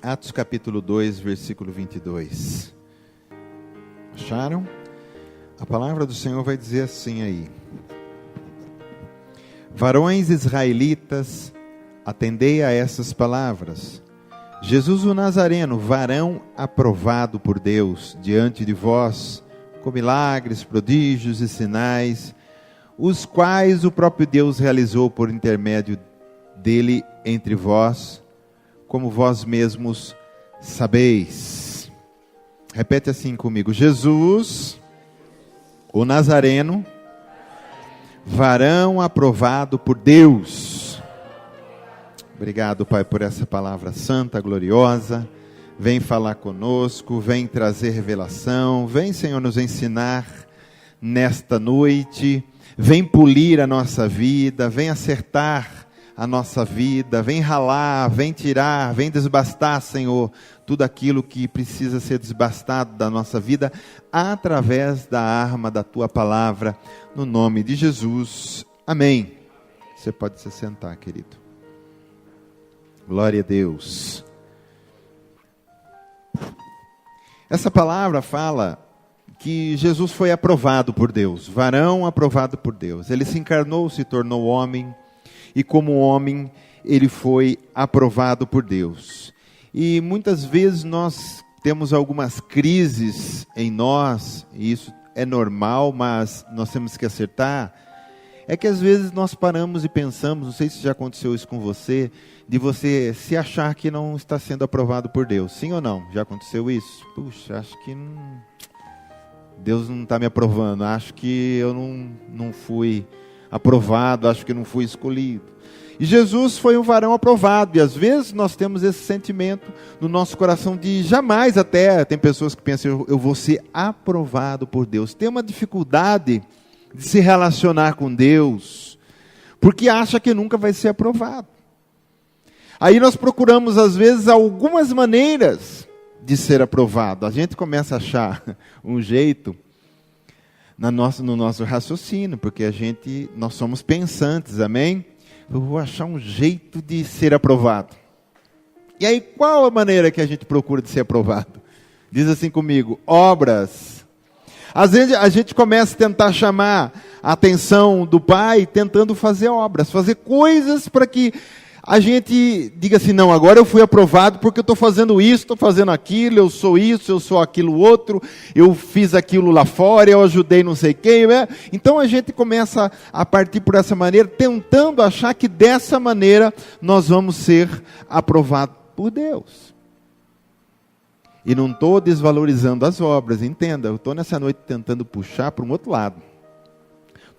Atos capítulo 2, versículo 22. Acharam? A palavra do Senhor vai dizer assim aí: varões israelitas, atendei a essas palavras. Jesus o Nazareno, varão aprovado por Deus diante de vós, com milagres, prodígios e sinais, os quais o próprio Deus realizou por intermédio dele entre vós, como vós mesmos sabeis. Repete assim comigo: Jesus, o Nazareno, varão aprovado por Deus. Obrigado, Pai, por essa palavra santa, gloriosa. Vem falar conosco, vem trazer revelação, vem, Senhor, nos ensinar nesta noite, vem polir a nossa vida, vem acertar a nossa vida, vem ralar, vem tirar, vem desbastar, Senhor, tudo aquilo que precisa ser desbastado da nossa vida, através da arma da Tua palavra, no nome de Jesus. Amém. Você pode se sentar, querido. Glória a Deus. Essa palavra fala que Jesus foi aprovado por Deus, varão aprovado por Deus. Ele se encarnou, se tornou homem, e como homem, ele foi aprovado por Deus. E muitas vezes nós temos algumas crises em nós, e isso é normal, mas nós temos que acertar. É que às vezes nós paramos e pensamos, não sei se já aconteceu isso com você, de você se achar que não está sendo aprovado por Deus. Sim ou não? Já aconteceu isso? Puxa, acho que Deus não está me aprovando, acho que eu não fui aprovado, acho que não fui escolhido. E Jesus foi um varão aprovado, e às vezes nós temos esse sentimento no nosso coração de jamais, até tem pessoas que pensam, eu vou ser aprovado por Deus. Tem uma dificuldade de se relacionar com Deus, porque acha que nunca vai ser aprovado. Aí nós procuramos às vezes algumas maneiras de ser aprovado. A gente começa a achar um jeito no nosso raciocínio, porque nós somos pensantes, amém? Eu vou achar um jeito de ser aprovado. E aí, qual a maneira que a gente procura de ser aprovado? Diz assim comigo: obras. Às vezes a gente começa a tentar chamar a atenção do Pai, tentando fazer obras, fazer coisas para que a gente diga assim, não, agora eu fui aprovado porque eu estou fazendo isso, estou fazendo aquilo, eu sou isso, eu sou aquilo outro, eu fiz aquilo lá fora, eu ajudei não sei quem, né? Então a gente começa a partir por essa maneira, tentando achar que dessa maneira nós vamos ser aprovados por Deus. E não estou desvalorizando as obras, entenda, eu estou nessa noite tentando puxar para um outro lado.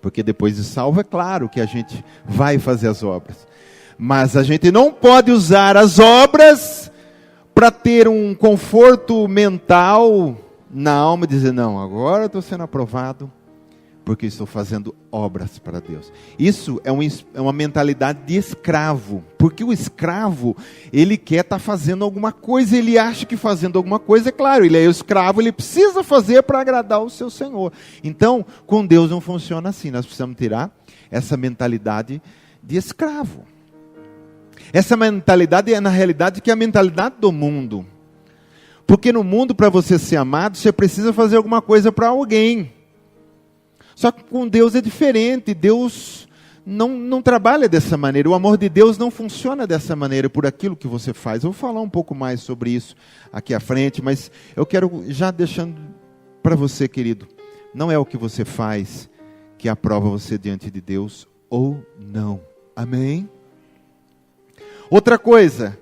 Porque depois de salvo, é claro que a gente vai fazer as obras. Mas a gente não pode usar as obras para ter um conforto mental na alma e dizer, não, agora eu estou sendo aprovado porque estou fazendo obras para Deus. Isso é uma mentalidade de escravo, porque o escravo, ele quer estar fazendo alguma coisa, ele acha que fazendo alguma coisa, é claro, ele é escravo, ele precisa fazer para agradar o seu Senhor. Então, com Deus não funciona assim, nós precisamos tirar essa mentalidade de escravo. Essa mentalidade é, na realidade, que é a mentalidade do mundo. Porque no mundo, para você ser amado, você precisa fazer alguma coisa para alguém. Só que com Deus é diferente. Deus não trabalha dessa maneira. O amor de Deus não funciona dessa maneira, por aquilo que você faz. Eu vou falar um pouco mais sobre isso aqui à frente, mas eu quero já deixando para você, querido, não é o que você faz que aprova você diante de Deus ou não. Amém? Outra coisa,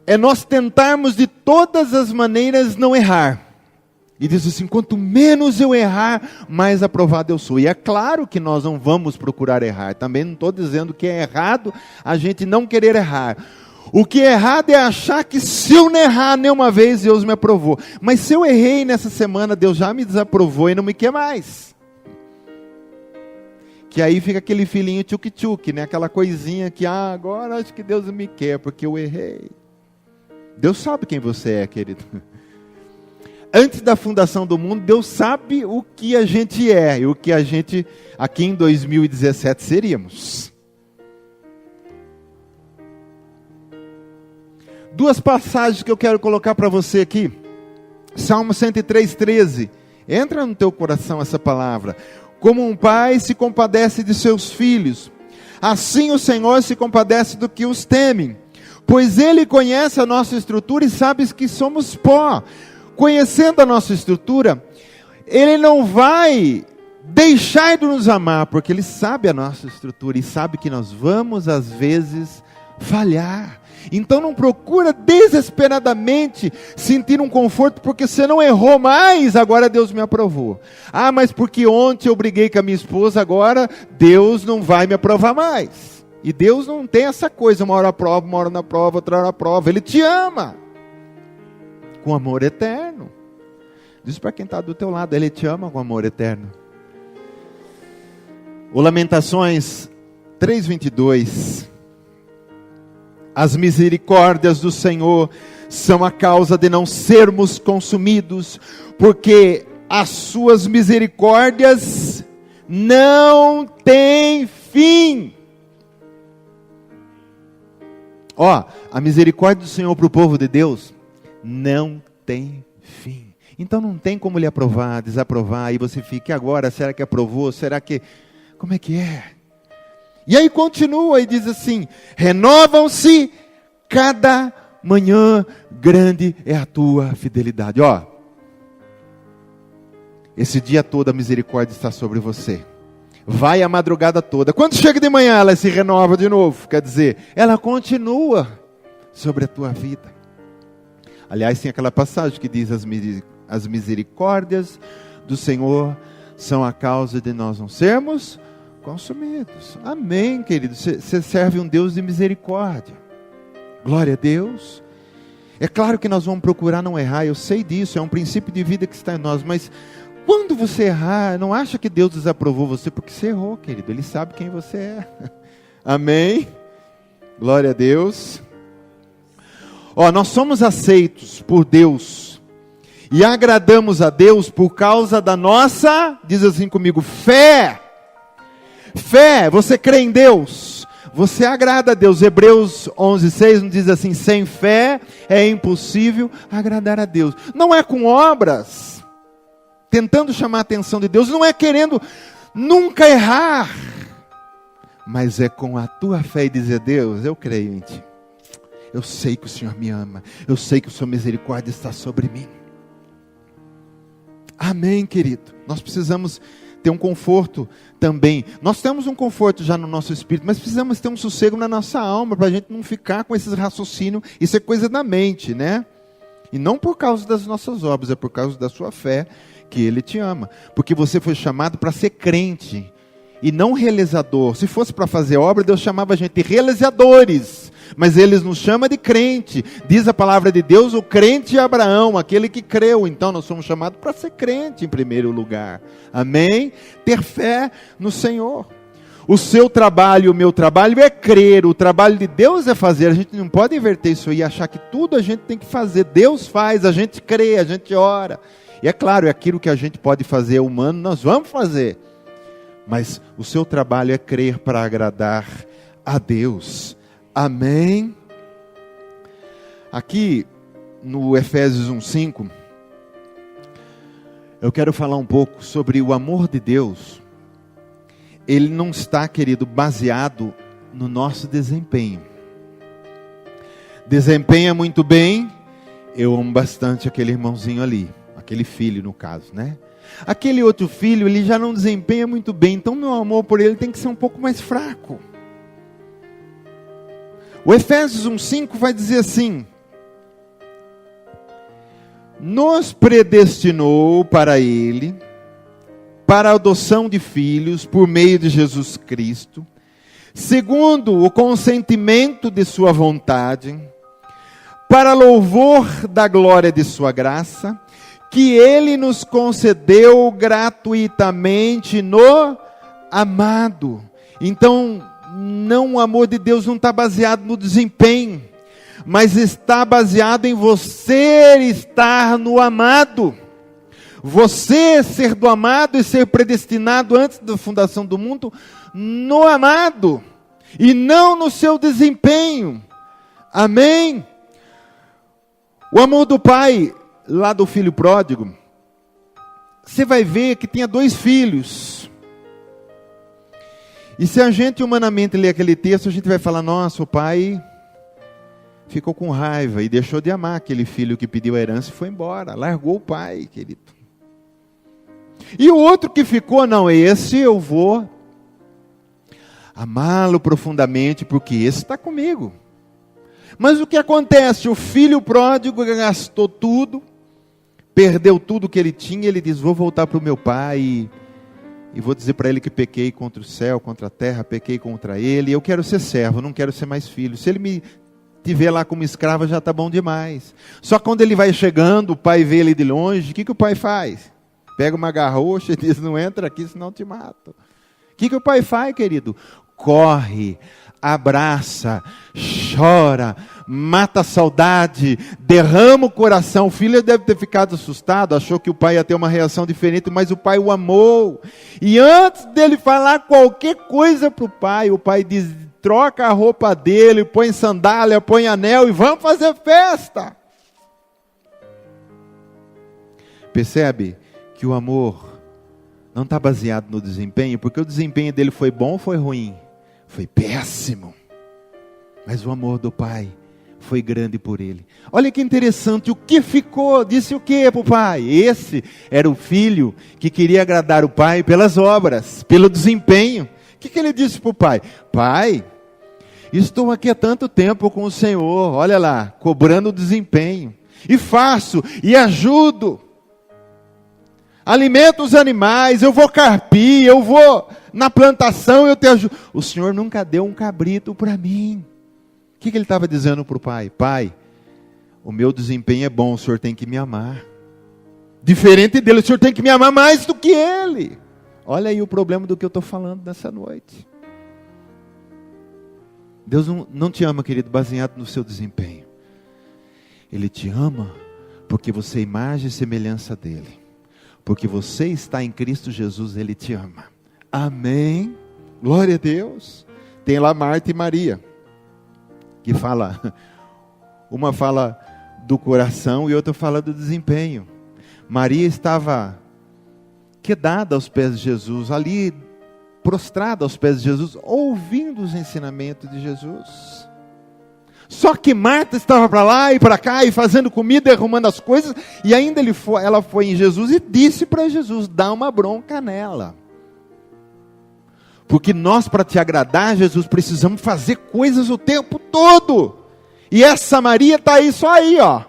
é nós tentarmos de todas as maneiras não errar. E diz assim, quanto menos eu errar, mais aprovado eu sou. E é claro que nós não vamos procurar errar. Também não estou dizendo que é errado a gente não querer errar. O que é errado é achar que se eu não errar nenhuma vez, Deus me aprovou. Mas se eu errei nessa semana, Deus já me desaprovou e não me quer mais. Que aí fica aquele filhinho tchuc-tchuc, né? Aquela coisinha que, agora acho que Deus me quer, porque eu errei. Deus sabe quem você é, querido. Antes da fundação do mundo, Deus sabe o que a gente é e o que a gente, aqui em 2017, seríamos. Duas passagens que eu quero colocar para você aqui. Salmo 103:13. Entra no teu coração essa palavra. Como um pai se compadece de seus filhos, assim o Senhor se compadece do que os temem. Pois Ele conhece a nossa estrutura e sabe que somos pó. Conhecendo a nossa estrutura, Ele não vai deixar de nos amar, porque Ele sabe a nossa estrutura e sabe que nós vamos às vezes falhar. Então não procura desesperadamente sentir um conforto, porque você não errou mais, agora Deus me aprovou. Ah, mas porque ontem eu briguei com a minha esposa, agora Deus não vai me aprovar mais. E Deus não tem essa coisa, uma hora aprova, uma hora na prova, outra hora aprova. Ele te ama com amor eterno. Diz para quem está do teu lado, Ele te ama com amor eterno. O Lamentações 3:22. As misericórdias do Senhor são a causa de não sermos consumidos, porque as suas misericórdias não têm fim. A misericórdia do Senhor para o povo de Deus não tem fim. Então não tem como Ele aprovar, desaprovar, e você fica, e agora, será que aprovou? Será que... Como é que é? E aí continua e diz assim: renovam-se cada manhã, grande é a tua fidelidade. Esse dia todo a misericórdia está sobre você. Vai a madrugada toda. Quando chega de manhã, ela se renova de novo. Quer dizer, ela continua sobre a tua vida. Aliás, tem aquela passagem que diz: as misericórdias do Senhor são a causa de nós não sermos consumidos. Amém, querido. Você serve um Deus de misericórdia. Glória a Deus. É claro que nós vamos procurar não errar. Eu sei disso. É um princípio de vida que está em nós. Mas quando você errar, não acha que Deus desaprovou você porque você errou, querido. Ele sabe quem você é. Amém. Glória a Deus. Nós somos aceitos por Deus e agradamos a Deus por causa da nossa, diz assim comigo, fé. Fé, você crê em Deus, você agrada a Deus. Hebreus 11:6 nos diz assim: sem fé é impossível agradar a Deus. Não é com obras, tentando chamar a atenção de Deus, não é querendo nunca errar, mas é com a tua fé e dizer: Deus, eu creio em Ti. Eu sei que o Senhor me ama, eu sei que a Sua misericórdia está sobre mim. Amém, querido. Nós precisamos ter um conforto também. Nós temos um conforto já no nosso espírito, mas precisamos ter um sossego na nossa alma, para a gente não ficar com esses raciocínios. Isso é coisa da mente, né? E não por causa das nossas obras, é por causa da sua fé que Ele te ama. Porque você foi chamado para ser crente e não realizador. Se fosse para fazer obra, Deus chamava a gente de realizadores, mas Ele nos chama de crente. Diz a palavra de Deus, o crente Abraão, aquele que creu. Então nós somos chamados para ser crente em primeiro lugar. Amém? Ter fé no Senhor. O seu trabalho, o meu trabalho é crer. O trabalho de Deus é fazer. A gente não pode inverter isso aí, achar que tudo a gente tem que fazer. Deus faz, a gente crê, a gente ora. E é claro, é aquilo que a gente pode fazer humano, nós vamos fazer. Mas o seu trabalho é crer para agradar a Deus. Amém? Aqui no Efésios 1:5, eu quero falar um pouco sobre o amor de Deus. Ele não está, querido, baseado no nosso desempenho. Desempenha muito bem, eu amo bastante aquele irmãozinho ali, aquele filho no caso, né? Aquele outro filho, ele já não desempenha muito bem, então meu amor por ele tem que ser um pouco mais fraco. O Efésios 1:5 vai dizer assim: nos predestinou para Ele, para a adoção de filhos, por meio de Jesus Cristo, segundo o consentimento de sua vontade, para louvor da glória de sua graça, que Ele nos concedeu gratuitamente no amado. Então, o amor de Deus não está baseado no desempenho, mas está baseado em você estar no amado. Você ser do amado e ser predestinado antes da fundação do mundo no amado, e não no seu desempenho. Amém? O amor do pai, lá do filho pródigo, você vai ver que tinha 2 filhos. E se a gente humanamente ler aquele texto, a gente vai falar, nossa, o pai ficou com raiva e deixou de amar aquele filho que pediu a herança e foi embora. Largou o pai, querido. E o outro que ficou, não, esse eu vou amá-lo profundamente, porque esse está comigo. Mas o que acontece? O filho pródigo gastou tudo, perdeu tudo que ele tinha, ele diz, vou voltar para o meu pai e vou dizer para ele que pequei contra o céu, contra a terra, pequei contra ele, eu quero ser servo, não quero ser mais filho. Se ele me tiver lá como escravo, já está bom demais. Só quando ele vai chegando, o pai vê ele de longe, o que o pai faz? Pega uma garrocha e diz, não entra aqui, senão eu te mato. O que o pai faz, querido? Corre, abraça, chora, mata a saudade, derrama o coração. O filho deve ter ficado assustado, achou que o pai ia ter uma reação diferente, mas o pai o amou. E antes dele falar qualquer coisa para o pai diz, troca a roupa dele, põe sandália, põe anel e vamos fazer festa. Percebe que o amor não está baseado no desempenho, porque o desempenho dele foi bom ou foi ruim? Foi péssimo. Mas o amor do pai foi grande por ele. Olha que interessante, o que ficou? Disse o que para o pai? Esse era o filho que queria agradar o pai pelas obras, pelo desempenho. O que ele disse para o pai? Pai, estou aqui há tanto tempo com o Senhor, olha lá, cobrando o desempenho. E faço, e ajudo. Alimento os animais, eu vou carpir, eu vou na plantação, eu te ajudo. O Senhor nunca deu um cabrito para mim. O que ele estava dizendo para o pai? Pai, o meu desempenho é bom, o Senhor tem que me amar. Diferente dele, o Senhor tem que me amar mais do que ele. Olha aí o problema do que eu estou falando nessa noite. Deus não te ama, querido, baseado no seu desempenho. Ele te ama porque você é imagem e semelhança dele. Porque você está em Cristo Jesus, Ele te ama. Amém? Glória a Deus. Tem lá Marta e Maria, que fala, uma fala do coração e outra fala do desempenho. Maria estava quedada aos pés de Jesus, ali prostrada aos pés de Jesus, ouvindo os ensinamentos de Jesus. Só que Marta estava para lá e para cá, e fazendo comida, e arrumando as coisas, e ainda ela foi em Jesus e disse para Jesus, dá uma bronca nela. Porque nós, para te agradar, Jesus, precisamos fazer coisas o tempo todo. E essa Maria está aí, só aí, ó.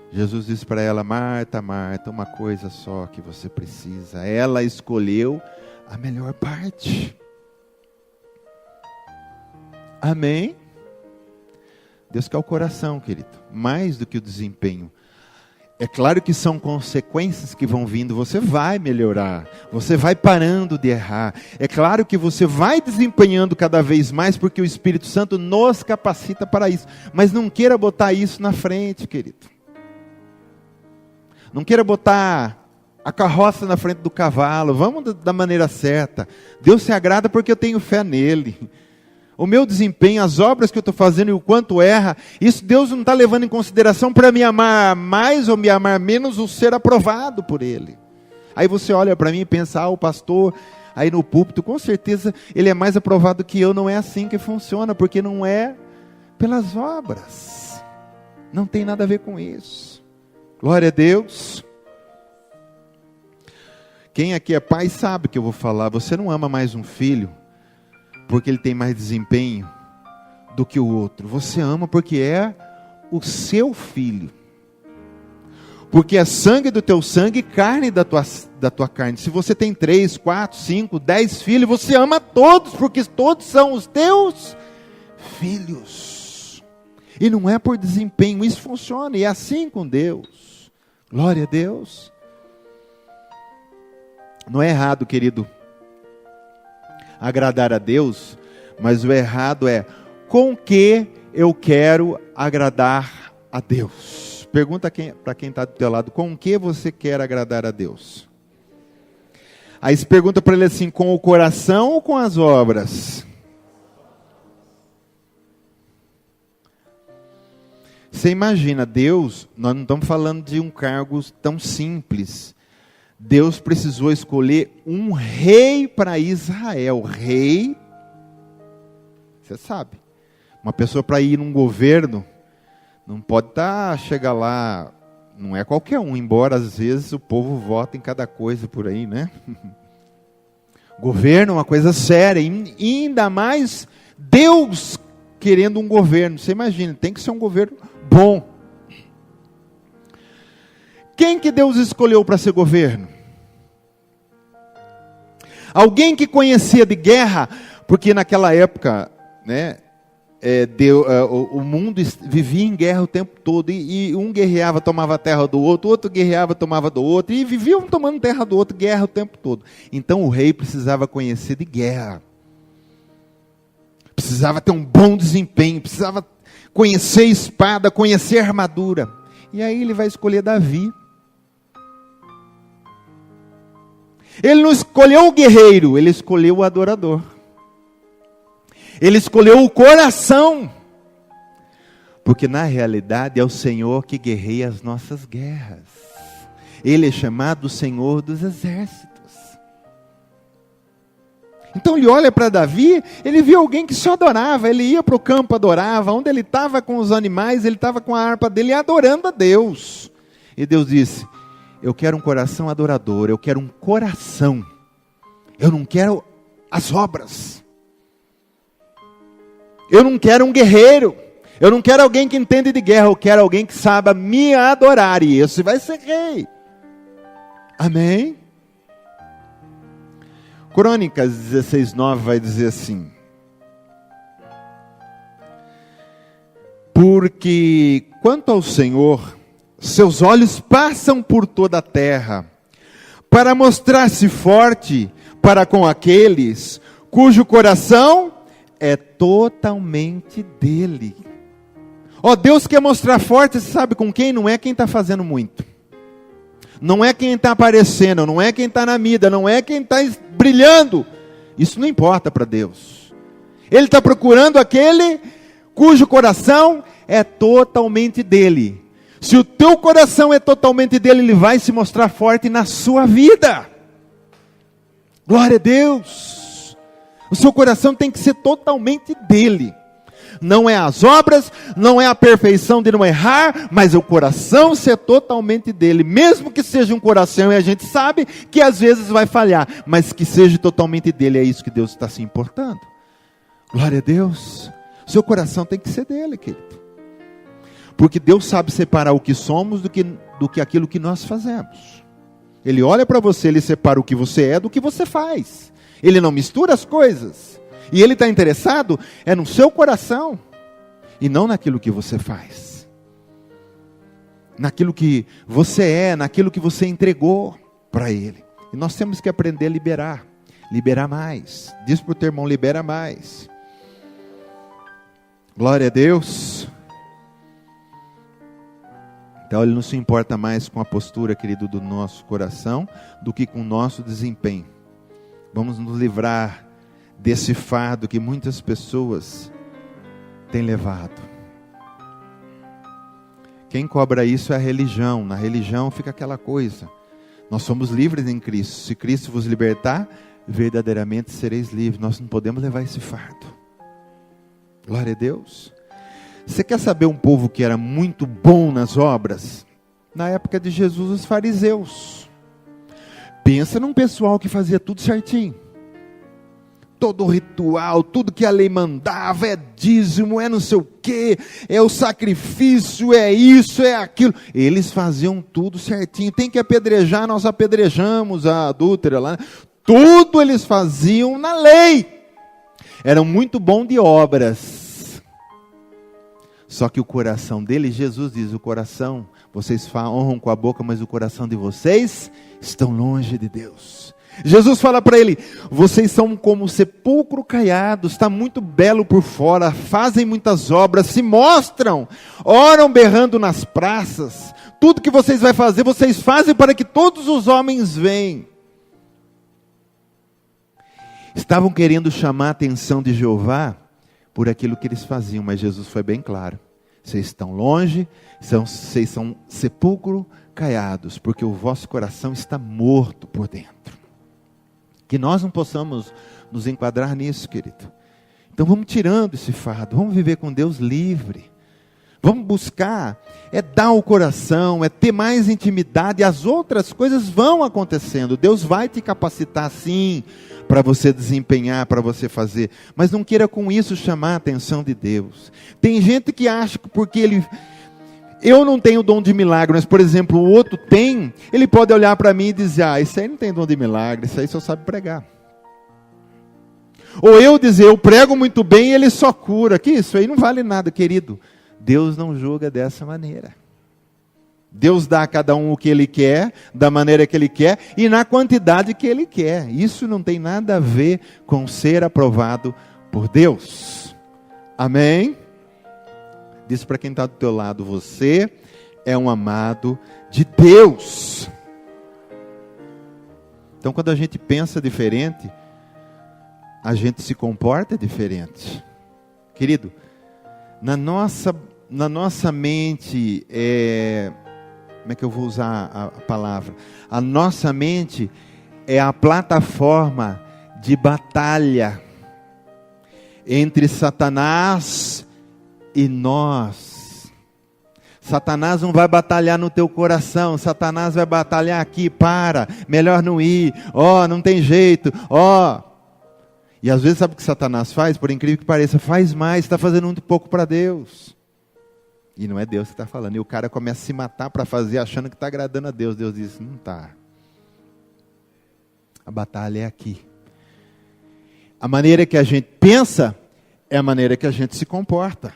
Jesus disse para ela, Marta, Marta, uma coisa só que você precisa. Ela escolheu a melhor parte. Amém? Deus quer o coração, querido, mais do que o desempenho. É claro que são consequências que vão vindo, você vai melhorar, você vai parando de errar. É claro que você vai desempenhando cada vez mais, porque o Espírito Santo nos capacita para isso. Mas não queira botar isso na frente, querido. Não queira botar a carroça na frente do cavalo, vamos da maneira certa. Deus se agrada porque eu tenho fé nele. O meu desempenho, as obras que eu estou fazendo e o quanto erra, isso Deus não está levando em consideração para me amar mais ou me amar menos, ou ser aprovado por Ele. Aí você olha para mim e pensa, o pastor aí no púlpito, com certeza ele é mais aprovado que eu. Não é assim que funciona, porque não é pelas obras. Não tem nada a ver com isso. Glória a Deus. Quem aqui é pai sabe o que eu vou falar. Você não ama mais um filho porque ele tem mais desempenho do que o outro. Você ama porque é o seu filho. Porque é sangue do teu sangue e carne da tua carne. Se você tem 3, 4, 5, 10 filhos, você ama todos, porque todos são os teus filhos. E não é por desempenho, isso funciona, e é assim com Deus. Glória a Deus. Não é errado, querido, agradar a Deus, mas o errado é com que eu quero agradar a Deus. Pergunta para quem está do teu lado, com que você quer agradar a Deus? Aí se pergunta para ele assim, com o coração ou com as obras? Você imagina, Deus, nós não estamos falando de um cargo tão simples. Deus precisou escolher um rei para Israel. Rei, você sabe, uma pessoa para ir num governo, não pode chegar lá, não é qualquer um, embora às vezes o povo vota em cada coisa por aí, né? Governo é uma coisa séria, e ainda mais Deus querendo um governo. Você imagina, tem que ser um governo bom. Quem que Deus escolheu para ser governo? Alguém que conhecia de guerra, porque naquela época, né, o mundo vivia em guerra o tempo todo, e um guerreava, tomava a terra do outro, outro guerreava, tomava do outro, e viviam tomando terra do outro, guerra o tempo todo. Então o rei precisava conhecer de guerra, precisava ter um bom desempenho, precisava conhecer espada, conhecer armadura. E aí ele vai escolher Davi. Ele não escolheu o guerreiro, ele escolheu o adorador. Ele escolheu o coração. Porque na realidade é o Senhor que guerreia as nossas guerras. Ele é chamado Senhor dos Exércitos. Então ele olha para Davi, ele viu alguém que só adorava, ele ia para o campo, adorava, onde ele estava com os animais, ele estava com a harpa dele, adorando a Deus. E Deus disse, eu quero um coração adorador, eu quero um coração, eu não quero as obras, eu não quero um guerreiro, eu não quero alguém que entende de guerra, eu quero alguém que saiba me adorar, e esse vai ser rei. Amém? Crônicas 16:9 vai dizer assim, porque quanto ao Senhor, seus olhos passam por toda a terra, para mostrar-se forte para com aqueles cujo coração é totalmente dele. Ó, Deus quer mostrar forte, você sabe com quem? Não é quem está fazendo muito. Não é quem está aparecendo, não é quem está na mídia, não é quem está brilhando. Isso não importa para Deus. Ele está procurando aquele cujo coração é totalmente dele. Se o teu coração é totalmente dele, ele vai se mostrar forte na sua vida. Glória a Deus. O seu coração tem que ser totalmente dele. Não é as obras, não é a perfeição de não errar, mas o coração ser totalmente dele. Mesmo que seja um coração, e a gente sabe que às vezes vai falhar, mas que seja totalmente dele, é isso que Deus está se importando. Glória a Deus. O seu coração tem que ser dele, querido. Porque Deus sabe separar o que somos do que aquilo que nós fazemos. Ele olha para você, ele separa o que você é do que você faz. Ele não mistura as coisas. E ele está interessado no seu coração e não naquilo que você faz. Naquilo que você é, naquilo que você entregou para ele. E nós temos que aprender a liberar. Liberar mais. Diz para o teu irmão, libera mais. Glória a Deus. Então ele não se importa mais com a postura, querido, do nosso coração, do que com o nosso desempenho. Vamos nos livrar desse fardo que muitas pessoas têm levado. Quem cobra isso é a religião. Na religião fica aquela coisa. Nós somos livres em Cristo. Se Cristo vos libertar, verdadeiramente sereis livres. Nós não podemos levar esse fardo. Glória a Deus. Você quer saber um povo que era muito bom nas obras? Na época de Jesus, os fariseus. Pensa num pessoal que fazia tudo certinho. Todo o ritual, tudo que a lei mandava, é dízimo, é não sei o quê, é o sacrifício, é isso, é aquilo. Eles faziam tudo certinho. Tem que apedrejar, nós apedrejamos a adúltera lá. Tudo eles faziam na lei. Eram muito bons de obras. Só que o coração deles, Jesus diz, o coração, vocês honram com a boca, mas o coração de vocês estão longe de Deus. Jesus fala para ele, vocês são como sepulcro caiado, está muito belo por fora, fazem muitas obras, se mostram, oram berrando nas praças, tudo que vocês vão fazer, vocês fazem para que todos os homens vejam. Estavam querendo chamar a atenção de Jeová por aquilo que eles faziam, mas Jesus foi bem claro. Vocês estão longe, vocês são sepulcro caiados, porque o vosso coração está morto por dentro. Que nós não possamos nos enquadrar nisso, querido. Então vamos tirando esse fardo, vamos viver com Deus livre. Vamos buscar, dar o coração, ter mais intimidade, e as outras coisas vão acontecendo. Deus vai te capacitar sim, para você desempenhar, para você fazer. Mas não queira com isso chamar a atenção de Deus. Tem gente que acha que porque eu não tenho dom de milagre, mas por exemplo, o outro tem, ele pode olhar para mim e dizer, esse aí não tem dom de milagre, esse aí só sabe pregar. Ou eu dizer, eu prego muito bem e ele só cura, que isso aí não vale nada, querido. Deus não julga dessa maneira. Deus dá a cada um o que Ele quer, da maneira que Ele quer, e na quantidade que Ele quer. Isso não tem nada a ver com ser aprovado por Deus. Amém? Diz para quem está do teu lado, você é um amado de Deus. Então quando a gente pensa diferente, a gente se comporta diferente. Querido, na nossa mente, como é que eu vou usar a palavra? A nossa mente é a plataforma de batalha entre Satanás e nós. Satanás não vai batalhar no teu coração, Satanás vai batalhar aqui, melhor não ir, não tem jeito, E às vezes sabe o que Satanás faz? Por incrível que pareça, faz mais, está fazendo muito pouco para Deus. E não é Deus que está falando. E o cara começa a se matar para fazer, achando que está agradando a Deus. Deus diz, não está. A batalha é aqui. A maneira que a gente pensa é a maneira que a gente se comporta.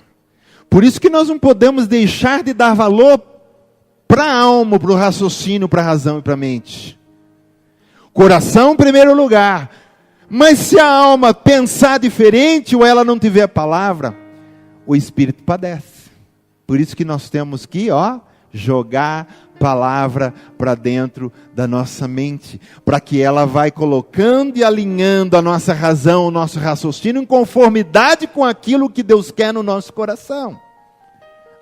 Por isso que nós não podemos deixar de dar valor para a alma, para o raciocínio, para a razão e para a mente. Coração em primeiro lugar. Mas se a alma pensar diferente ou ela não tiver a palavra, o espírito padece. Por isso que nós temos que, jogar palavra para dentro da nossa mente, para que ela vai colocando e alinhando a nossa razão, o nosso raciocínio em conformidade com aquilo que Deus quer no nosso coração.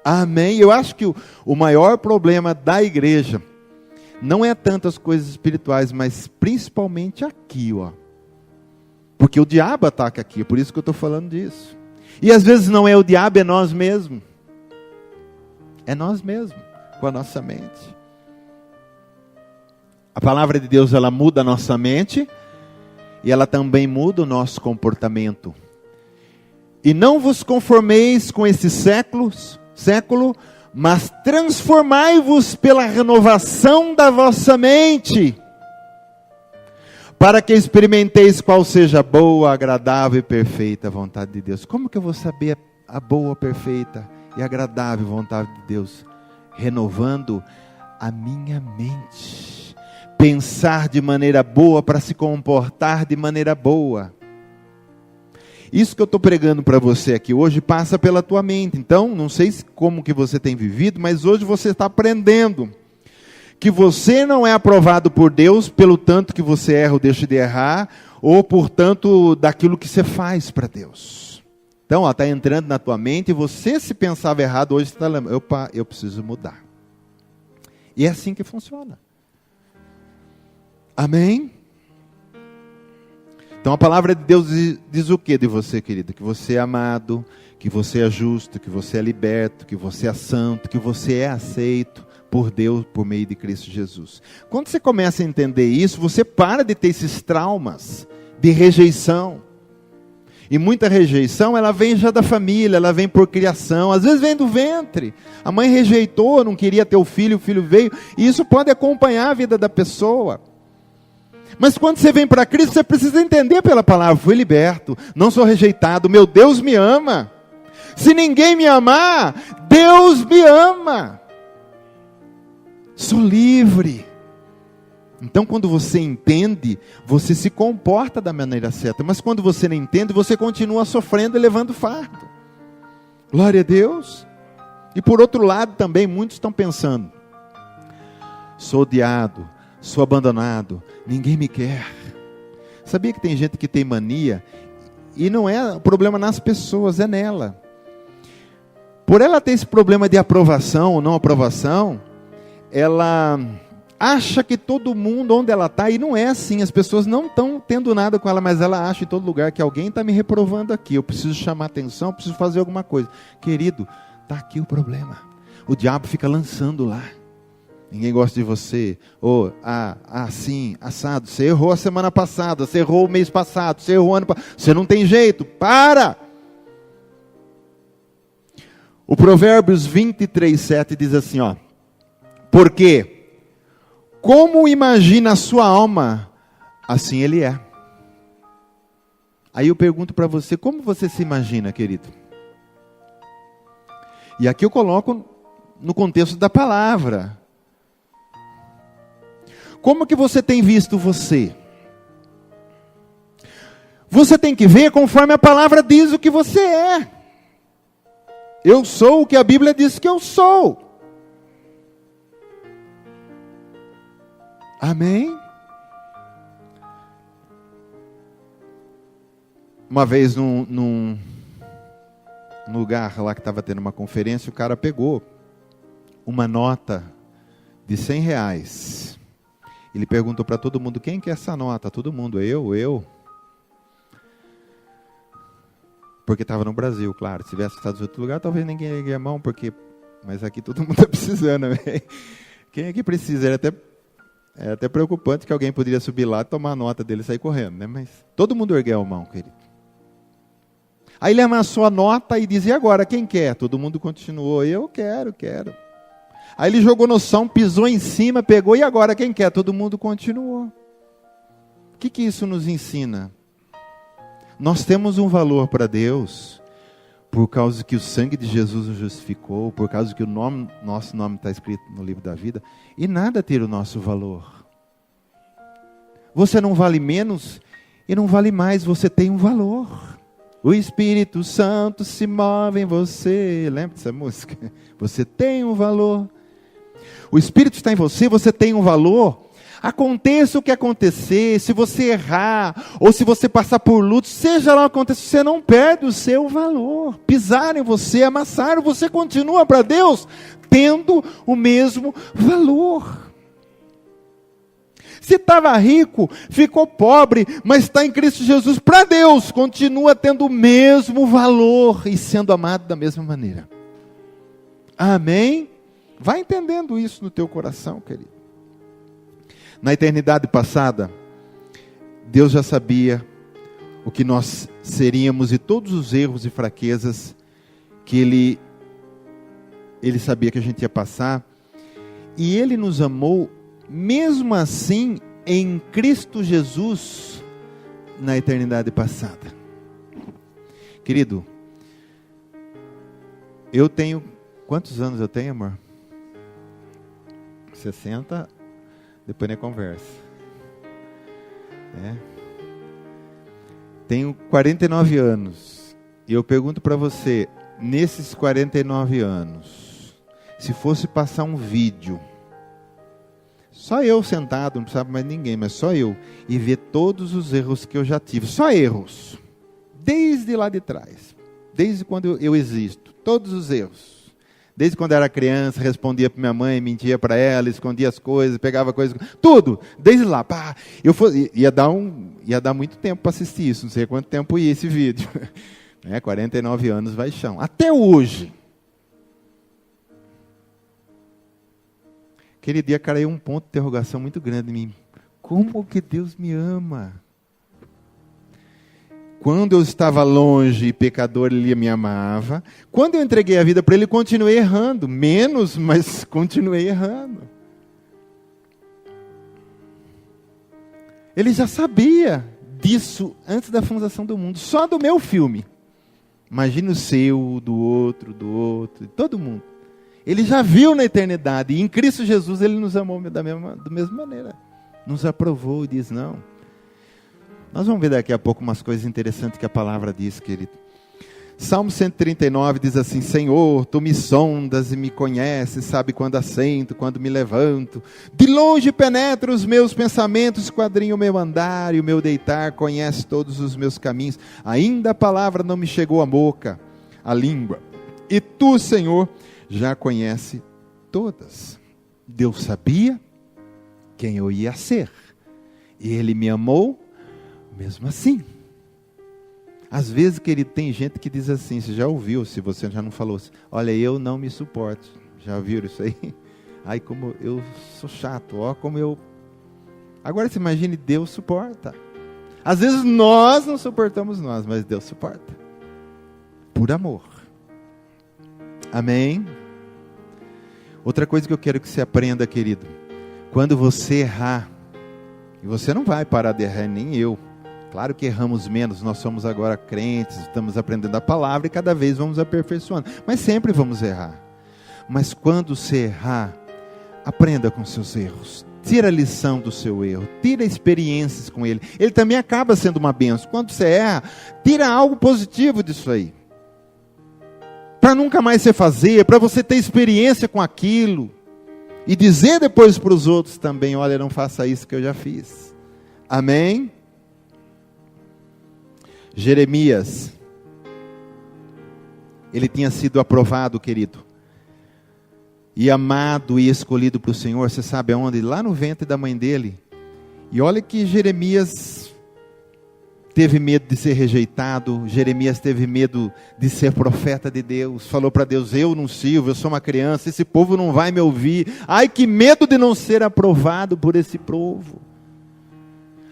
Amém? Eu acho que o maior problema da igreja não é tanto as coisas espirituais, mas principalmente aqui, Porque o diabo ataca aqui, é por isso que eu estou falando disso. E às vezes não é o diabo, é nós mesmos. É nós mesmos, com a nossa mente. A palavra de Deus, ela muda a nossa mente, e ela também muda o nosso comportamento. E não vos conformeis com esse século, mas transformai-vos pela renovação da vossa mente, para que experimenteis qual seja a boa, agradável e perfeita vontade de Deus. Como que eu vou saber a boa, perfeita e agradável vontade de Deus? Renovando a minha mente. Pensar de maneira boa para se comportar de maneira boa. Isso que eu estou pregando para você aqui hoje passa pela tua mente. Então, não sei como que você tem vivido, mas hoje você está aprendendo que você não é aprovado por Deus pelo tanto que você erra ou deixa de errar, ou por tanto daquilo que você faz para Deus. Então, está entrando na tua mente, e você se pensava errado, hoje você está lembrando, opa, eu preciso mudar. E é assim que funciona. Amém? Então a palavra de Deus diz o que de você, querido? Que você é amado, que você é justo, que você é liberto, que você é santo, que você é aceito por Deus, por meio de Cristo Jesus. Quando você começa a entender isso, você para de ter esses traumas de rejeição. E muita rejeição, ela vem já da família, ela vem por criação, às vezes vem do ventre. A mãe rejeitou, não queria ter o filho veio, e isso pode acompanhar a vida da pessoa. Mas quando você vem para Cristo, você precisa entender pela palavra, fui liberto, não sou rejeitado, meu Deus me ama. Se ninguém me amar, Deus me ama. Sou livre. Então quando você entende, você se comporta da maneira certa. Mas quando você não entende, você continua sofrendo e levando fardo. Glória a Deus. E por outro lado também, muitos estão pensando, sou odiado, sou abandonado, ninguém me quer. Sabia que tem gente que tem mania? E não é o problema nas pessoas, é nela. por ela ter esse problema de aprovação ou não aprovação, ela acha que todo mundo onde ela está, e não é assim, as pessoas não estão tendo nada com ela, mas ela acha em todo lugar que alguém está me reprovando aqui, eu preciso chamar atenção, preciso fazer alguma coisa. Querido, está aqui o problema, o diabo fica lançando lá. Ninguém gosta de você, ou assim, assado, você errou a semana passada, você errou o mês passado, você errou o ano passado, você não tem jeito, para! O Provérbios 23:7 diz assim, ó, porque como imagina a sua alma, assim ele é. Aí eu pergunto para você, como você se imagina, querido? E aqui eu coloco no contexto da palavra. Como que você tem visto você? Você tem que ver conforme a palavra diz o que você é. Eu sou o que a Bíblia diz que eu sou. Amém? Uma vez num lugar lá que estava tendo uma conferência, o cara pegou uma nota de R$100. Ele perguntou para todo mundo, quem quer essa nota? Todo mundo, eu. Porque estava no Brasil, claro. Se tivesse estado em outro lugar, talvez ninguém ergue a mão, mas aqui todo mundo está precisando. Né? Quem é que precisa? É até preocupante que alguém poderia subir lá, tomar a nota dele e sair correndo. Né? Mas todo mundo ergueu a mão, querido. Aí ele amassou a nota e dizia, agora, quem quer? Todo mundo continuou, eu quero. Aí ele jogou no chão, pisou em cima, pegou, e agora quem quer? Todo mundo continuou. O que isso nos ensina? Nós temos um valor para Deus, por causa que o sangue de Jesus nos justificou, por causa que nosso nome está escrito no livro da vida, e nada tira o nosso valor. Você não vale menos e não vale mais, você tem um valor. O Espírito Santo se move em você. Lembra dessa música? Você tem um valor. O Espírito está em você, você tem um valor. Aconteça o que acontecer, se você errar, ou se você passar por luto, seja lá o que aconteça, você não perde o seu valor. Pisarem você, amassaram, você continua para Deus tendo o mesmo valor. Se estava rico, ficou pobre, mas está em Cristo Jesus, para Deus, continua tendo o mesmo valor e sendo amado da mesma maneira. Amém? Vai entendendo isso no teu coração, querido. Na eternidade passada, Deus já sabia o que nós seríamos e todos os erros e fraquezas que Ele sabia que a gente ia passar. E Ele nos amou, mesmo assim, em Cristo Jesus, na eternidade passada. Querido, eu tenho... Quantos anos eu tenho, amor? 60, depois na conversa. Tenho 49 anos. E eu pergunto para você, nesses 49 anos, se fosse passar um vídeo, só eu sentado, não precisava mais ninguém, mas só eu, e ver todos os erros que eu já tive, só erros, desde lá de trás, desde quando eu existo, todos os erros. Desde quando era criança, respondia para minha mãe, mentia para ela, escondia as coisas, pegava coisas, tudo, desde lá. Pá, ia dar muito tempo para assistir isso, não sei quanto tempo ia esse vídeo. 49 anos vai chão. Até hoje. Aquele dia caiu um ponto de interrogação muito grande em mim. Como que Deus me ama? Quando eu estava longe e pecador, Ele me amava. Quando eu entreguei a vida para Ele, continuei errando. Menos, mas continuei errando. Ele já sabia disso antes da fundação do mundo. Só do meu filme. Imagina o seu, do outro, de todo mundo. Ele já viu na eternidade. E em Cristo Jesus, Ele nos amou da mesma maneira. Nos aprovou e diz não. Nós vamos ver daqui a pouco umas coisas interessantes que a palavra diz, querido. Salmo 139 diz assim: Senhor, Tu me sondas e me conheces, sabe quando assento, quando me levanto. De longe penetra os meus pensamentos, esquadrinha o meu andar e o meu deitar, conhece todos os meus caminhos. Ainda a palavra não me chegou à boca, à língua. e tu, Senhor, já conhece todas. Deus sabia quem eu ia ser, e Ele me amou mesmo assim. Às vezes, querido, tem gente que diz assim, você já ouviu, se você já não falou assim, olha, eu não me suporto. Já viram isso aí? Ai, como eu sou chato, ó, como eu... Agora você imagine, Deus suporta. Às vezes nós não suportamos nós, mas Deus suporta. Por amor. Amém? Outra coisa que eu quero que você aprenda, querido. Quando você errar, e você não vai parar de errar, nem eu. Claro que erramos menos, nós somos agora crentes, estamos aprendendo a palavra e cada vez vamos aperfeiçoando. Mas sempre vamos errar. Mas quando você errar, aprenda com seus erros. Tira a lição do seu erro. Tira experiências com ele. Ele também acaba sendo uma bênção. Quando você erra, tira algo positivo disso aí. Para nunca mais você fazer, para você ter experiência com aquilo. E dizer depois para os outros também, olha, não faça isso que eu já fiz. Amém? Jeremias, ele tinha sido aprovado, querido, e amado e escolhido para o Senhor, você sabe aonde? Lá no ventre da mãe dele. E olha que Jeremias teve medo de ser rejeitado, Jeremias teve medo de ser profeta de Deus, falou para Deus, eu não sirvo, eu sou uma criança, esse povo não vai me ouvir, ai que medo de não ser aprovado por esse povo.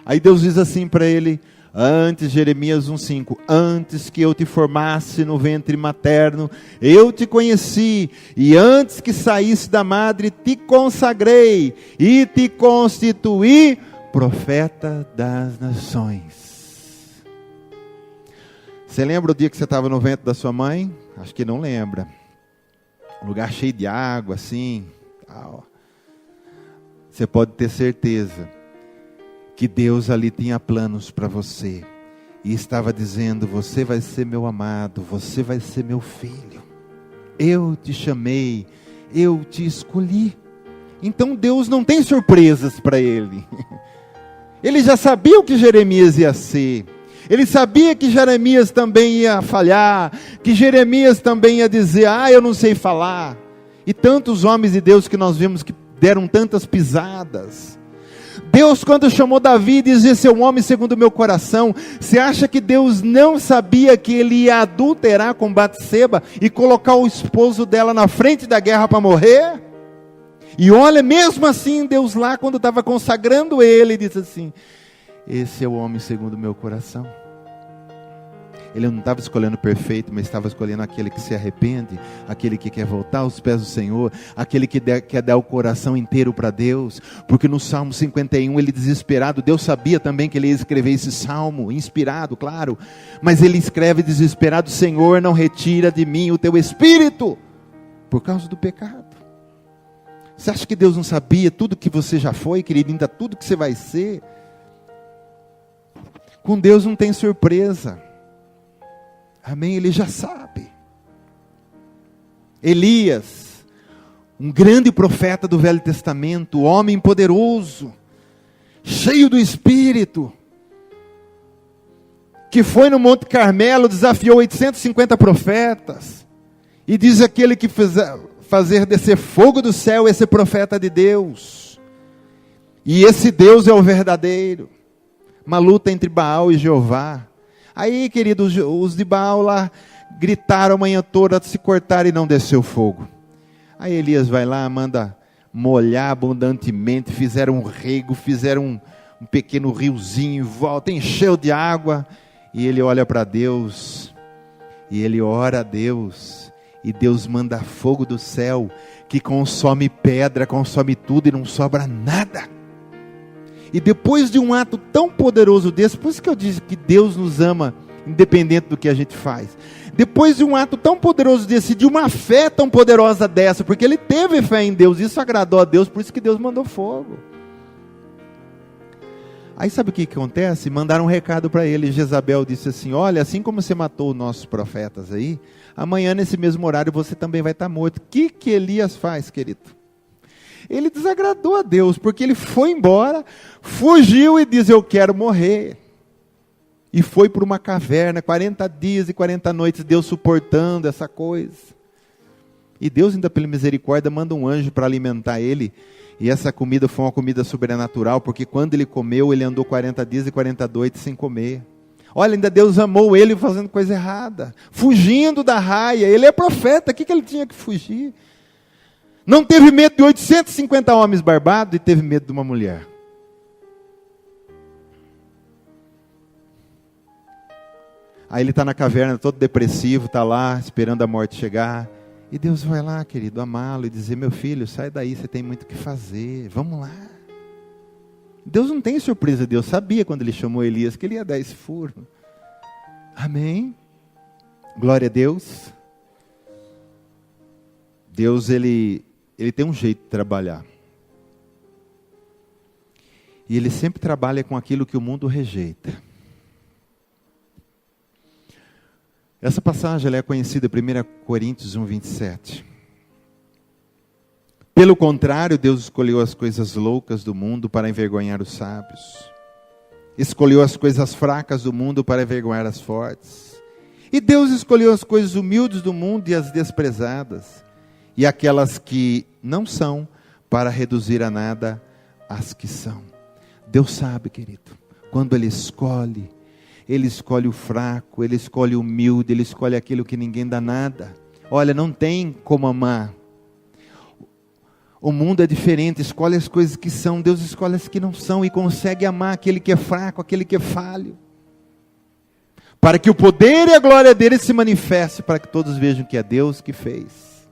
Aí Deus diz assim para ele, antes, Jeremias 1,5, antes que eu te formasse no ventre materno, eu te conheci, e antes que saísse da madre, te consagrei, e te constituí profeta das nações. Você lembra o dia que você estava no ventre da sua mãe? Acho que não lembra. Um lugar cheio de água, assim, tal. Você pode ter certeza que Deus ali tinha planos para você, e estava dizendo, você vai ser meu amado, você vai ser meu filho, eu te chamei, eu te escolhi. Então Deus não tem surpresas para ele, ele já sabia o que Jeremias ia ser, ele sabia que Jeremias também ia falhar, que Jeremias também ia dizer, eu não sei falar, e tantos homens de Deus que nós vimos que deram tantas pisadas. Deus, quando chamou Davi, dizia, esse é um homem segundo o meu coração. Você acha que Deus não sabia que ele ia adulterar com Batseba e colocar o esposo dela na frente da guerra para morrer? E olha, mesmo assim, Deus lá, quando estava consagrando ele, disse assim, esse é o homem segundo o meu coração. Ele não estava escolhendo o perfeito, mas estava escolhendo aquele que se arrepende, aquele que quer voltar aos pés do Senhor, aquele que quer dar o coração inteiro para Deus, porque no Salmo 51, ele desesperado, Deus sabia também que ele ia escrever esse Salmo, inspirado, claro, mas ele escreve desesperado, Senhor, não retira de mim o teu Espírito, por causa do pecado. Você acha que Deus não sabia tudo que você já foi, querido, ainda tudo que você vai ser? Com Deus não tem surpresa. Amém? Ele já sabe. Elias, um grande profeta do Velho Testamento, homem poderoso, cheio do Espírito, que foi no Monte Carmelo, desafiou 850 profetas, e diz aquele que fazer descer fogo do céu, esse profeta de Deus, e esse Deus é o verdadeiro, uma luta entre Baal e Jeová. Aí, queridos, os de Baal lá gritaram a manhã toda, se cortaram e não desceu fogo. Aí Elias vai lá, manda molhar abundantemente, fizeram um rego, fizeram um pequeno riozinho, volta, encheu de água, e ele olha para Deus, e ele ora a Deus, e Deus manda fogo do céu, que consome pedra, consome tudo, e não sobra nada. E depois de um ato tão poderoso desse, por isso que eu disse que Deus nos ama, independente do que a gente faz. Depois de um ato tão poderoso desse, de uma fé tão poderosa dessa, porque ele teve fé em Deus, isso agradou a Deus, por isso que Deus mandou fogo. Aí sabe o que acontece? Mandaram um recado para ele, Jezabel disse assim, olha, assim como você matou os nossos profetas aí, amanhã nesse mesmo horário você também vai estar morto. O que Elias faz, querido? Ele desagradou a Deus, porque ele foi embora, fugiu e diz, eu quero morrer. E foi para uma caverna, 40 dias e 40 noites, Deus suportando essa coisa. E Deus, ainda pela misericórdia, manda um anjo para alimentar ele. E essa comida foi uma comida sobrenatural, porque quando ele comeu, ele andou 40 dias e 40 noites sem comer. Olha, ainda Deus amou ele fazendo coisa errada, fugindo da raia. Ele é profeta, o que ele tinha que fugir? Não teve medo de 850 homens barbados e teve medo de uma mulher. Aí ele está na caverna, todo depressivo, está lá, esperando a morte chegar. E Deus vai lá, querido, amá-lo e dizer, meu filho, sai daí, você tem muito o que fazer, vamos lá. Deus não tem surpresa, Deus sabia quando ele chamou Elias que ele ia dar esse furo. Amém? Glória a Deus. Deus, ele tem um jeito de trabalhar. E ele sempre trabalha com aquilo que o mundo rejeita. Essa passagem ela é conhecida, 1 Coríntios 1, 27. Pelo contrário, Deus escolheu as coisas loucas do mundo para envergonhar os sábios. Escolheu as coisas fracas do mundo para envergonhar as fortes. E Deus escolheu as coisas humildes do mundo e as desprezadas. E aquelas que não são, para reduzir a nada as que são. Deus sabe, querido, quando Ele escolhe o fraco, Ele escolhe o humilde, Ele escolhe aquilo que ninguém dá nada. Olha, não tem como amar. O mundo é diferente, escolhe as coisas que são, Deus escolhe as que não são e consegue amar aquele que é fraco, aquele que é falho. Para que o poder e a glória dele se manifeste, para que todos vejam que é Deus que fez.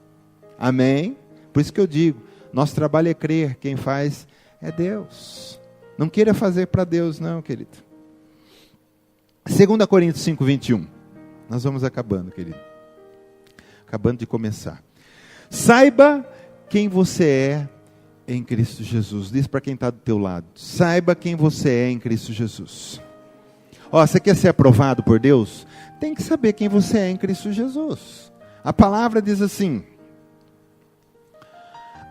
Amém? Por isso que eu digo, nosso trabalho é crer, quem faz é Deus. Não queira fazer para Deus não, querido. 2 Coríntios 5, 21. Nós vamos acabando, querido. Acabando de começar. Saiba quem você é em Cristo Jesus. Diz para quem está do teu lado. Saiba quem você é em Cristo Jesus. Ó, você quer ser aprovado por Deus? Tem que saber quem você é em Cristo Jesus. A palavra diz assim: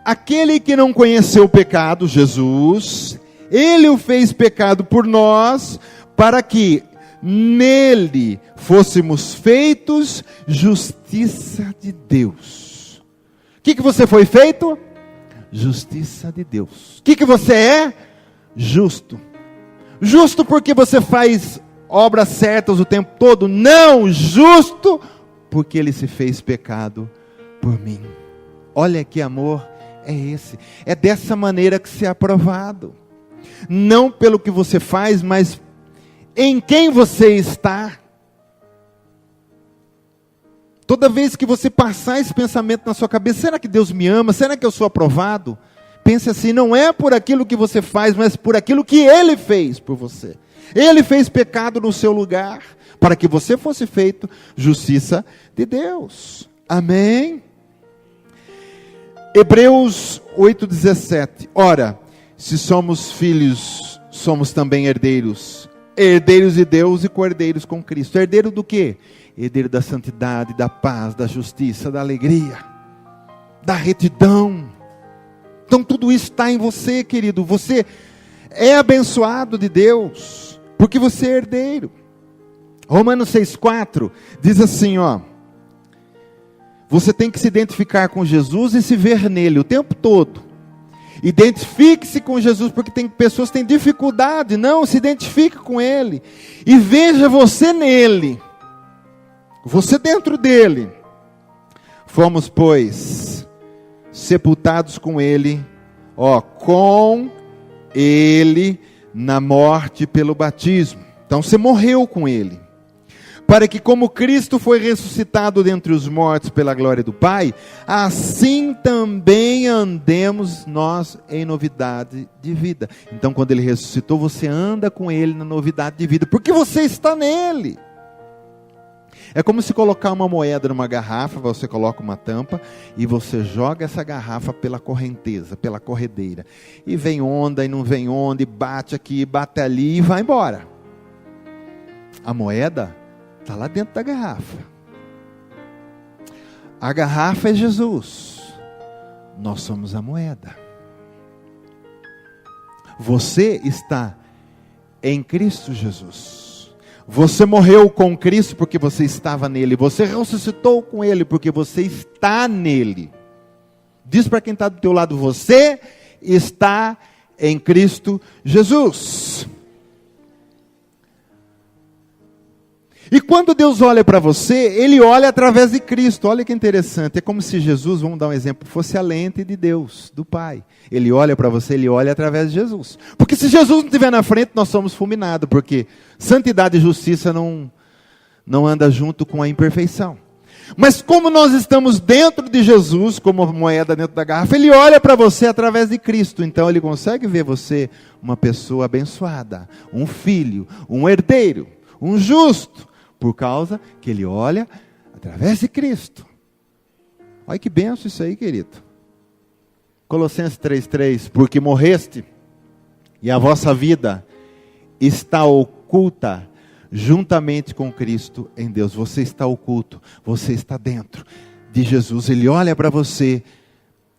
aquele que não conheceu o pecado, Jesus, Ele o fez pecado por nós, para que nele fôssemos feitos justiça de Deus. O que você foi feito? Justiça de Deus. O que você é? Justo. Justo porque você faz obras certas o tempo todo? Não, justo porque Ele se fez pecado por mim. Olha que amor é esse. É dessa maneira que você é aprovado. Não pelo que você faz, mas em quem você está. Toda vez que você passar esse pensamento na sua cabeça, será que Deus me ama? Será que eu sou aprovado? Pense assim, não é por aquilo que você faz, mas por aquilo que Ele fez por você. Ele fez pecado no seu lugar, para que você fosse feito justiça de Deus. Amém? Hebreus 8,17. Ora, se somos filhos, somos também herdeiros. Herdeiros de Deus e co-herdeiros com Cristo. Herdeiro do quê? Herdeiro da santidade, da paz, da justiça, da alegria, da retidão. Então tudo isso está em você, querido. Você é abençoado de Deus, porque você é herdeiro. Romanos 6,4 diz assim, ó: você tem que se identificar com Jesus e se ver nele o tempo todo. Identifique-se com Jesus, porque tem pessoas que têm dificuldade. Não, se identifique com Ele e veja você nele, você dentro dele. Fomos, pois, sepultados com Ele, com Ele na morte pelo batismo. Então você morreu com Ele, para que como Cristo foi ressuscitado dentre os mortos pela glória do Pai, assim também andemos nós em novidade de vida. Então quando Ele ressuscitou, você anda com Ele na novidade de vida, porque você está nele. É como se colocar uma moeda numa garrafa, você coloca uma tampa e você joga essa garrafa pela correnteza, pela corredeira. E vem onda e não vem onda, e bate aqui, bate ali e vai embora. A moeda está lá dentro da garrafa. A garrafa é Jesus. Nós somos a moeda. Você está em Cristo Jesus. Você morreu com Cristo porque você estava nele. Você ressuscitou com ele porque você está nele. Diz para quem está do teu lado, você está em Cristo Jesus. E quando Deus olha para você, Ele olha através de Cristo. Olha que interessante, é como se Jesus, vamos dar um exemplo, fosse a lente de Deus, do Pai. Ele olha para você, Ele olha através de Jesus. Porque se Jesus não estiver na frente, nós somos fulminados, porque santidade e justiça não anda junto com a imperfeição. Mas como nós estamos dentro de Jesus, como a moeda dentro da garrafa, Ele olha para você através de Cristo. Então Ele consegue ver você uma pessoa abençoada, um filho, um herdeiro, um justo, por causa que Ele olha através de Cristo. Olha que benção isso aí, querido. Colossenses 3,3, porque morreste, e a vossa vida está oculta juntamente com Cristo em Deus. Você está oculto, você está dentro de Jesus. Ele olha para você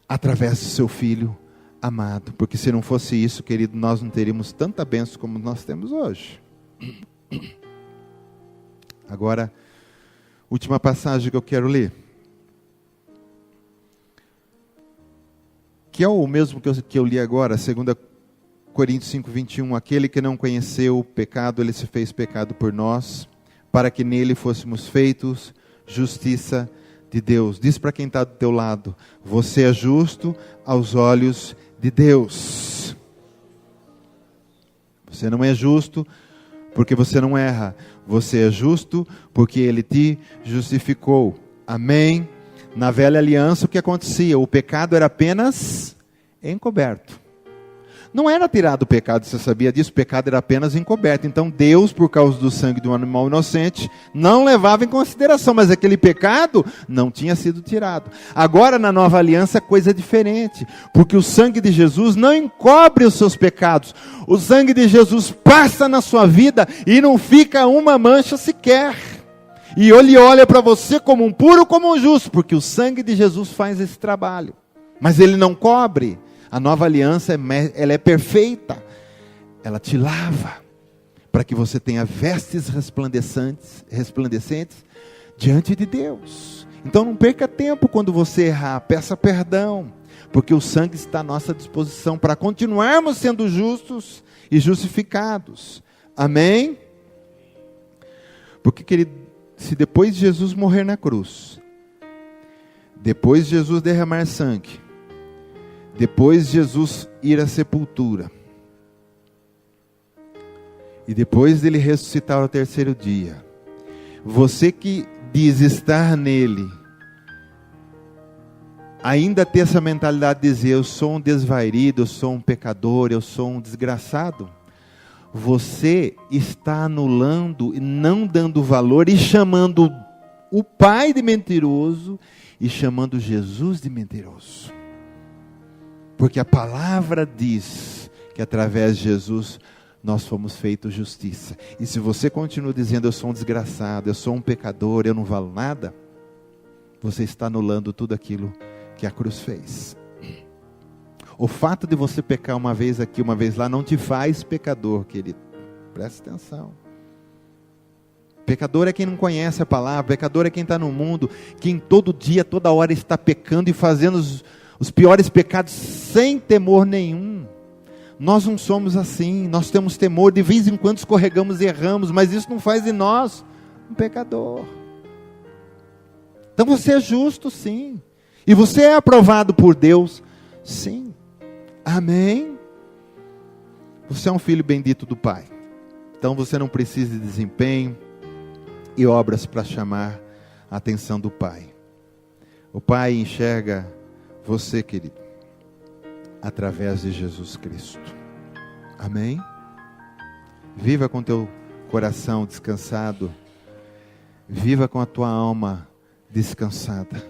através do seu Filho amado. Porque se não fosse isso, querido, nós não teríamos tanta bênção como nós temos hoje. Agora, última passagem que eu quero ler. Que é o mesmo que eu li agora, 2 Coríntios 5:21. Aquele que não conheceu o pecado, ele se fez pecado por nós, para que nele fôssemos feitos justiça de Deus. Diz para quem está do teu lado, você é justo aos olhos de Deus. Você não é justo porque você não erra. Você é justo porque Ele te justificou. Amém? Na velha aliança o que acontecia? O pecado era apenas encoberto. Não era tirado o pecado, você sabia disso? O pecado era apenas encoberto. Então Deus, por causa do sangue de um animal inocente, não levava em consideração. Mas aquele pecado não tinha sido tirado. Agora na nova aliança é coisa diferente. Porque o sangue de Jesus não encobre os seus pecados. O sangue de Jesus passa na sua vida e não fica uma mancha sequer. E Ele olha para você como um puro, como um justo. Porque o sangue de Jesus faz esse trabalho. Mas Ele não cobre. A nova aliança, ela é perfeita. Ela te lava, para que você tenha vestes resplandecentes diante de Deus. Então não perca tempo quando você errar, peça perdão, porque o sangue está à nossa disposição para continuarmos sendo justos e justificados. Amém? Porque, querido, se depois de Jesus morrer na cruz, depois de Jesus derramar sangue, depois de Jesus ir à sepultura, e depois dele ressuscitar ao terceiro dia, você que diz estar nele, ainda ter essa mentalidade de dizer, eu sou um desvairido, eu sou um pecador, eu sou um desgraçado, você está anulando e não dando valor e chamando o Pai de mentiroso e chamando Jesus de mentiroso. Porque a palavra diz que através de Jesus nós fomos feitos justiça. E se você continua dizendo, eu sou um desgraçado, eu sou um pecador, eu não valo nada, você está anulando tudo aquilo que a cruz fez. O fato de você pecar uma vez aqui, uma vez lá, não te faz pecador, querido. Presta atenção. Pecador é quem não conhece a palavra, pecador é quem está no mundo, quem todo dia, toda hora está pecando e fazendo os piores pecados sem temor nenhum. Nós não somos assim, nós temos temor, de vez em quando escorregamos e erramos, mas isso não faz de nós um pecador. Então você é justo, sim, e você é aprovado por Deus, sim. Amém? Você é um filho bendito do Pai, então você não precisa de desempenho e obras para chamar a atenção do Pai. O Pai enxerga você, querido, através de Jesus Cristo. Amém? Viva com teu coração descansado. Viva com a tua alma descansada.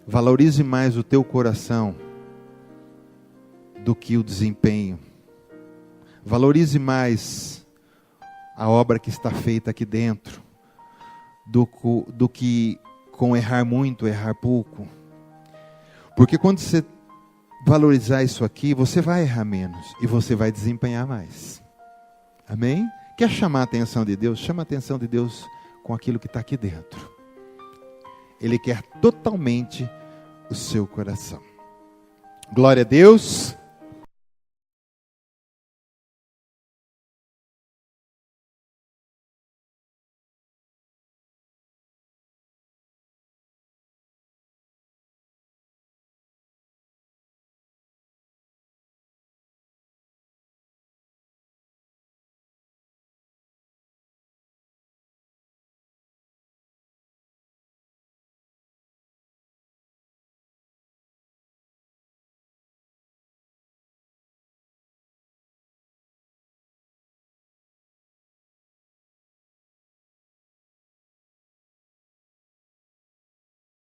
Valorize mais o teu coração do que o desempenho. Valorize mais a obra que está feita aqui dentro do que com errar muito, errar pouco. Porque quando você valorizar isso aqui, você vai errar menos e você vai desempenhar mais. Amém? Quer chamar a atenção de Deus? Chama a atenção de Deus com aquilo que está aqui dentro. Ele quer totalmente o seu coração. Glória a Deus.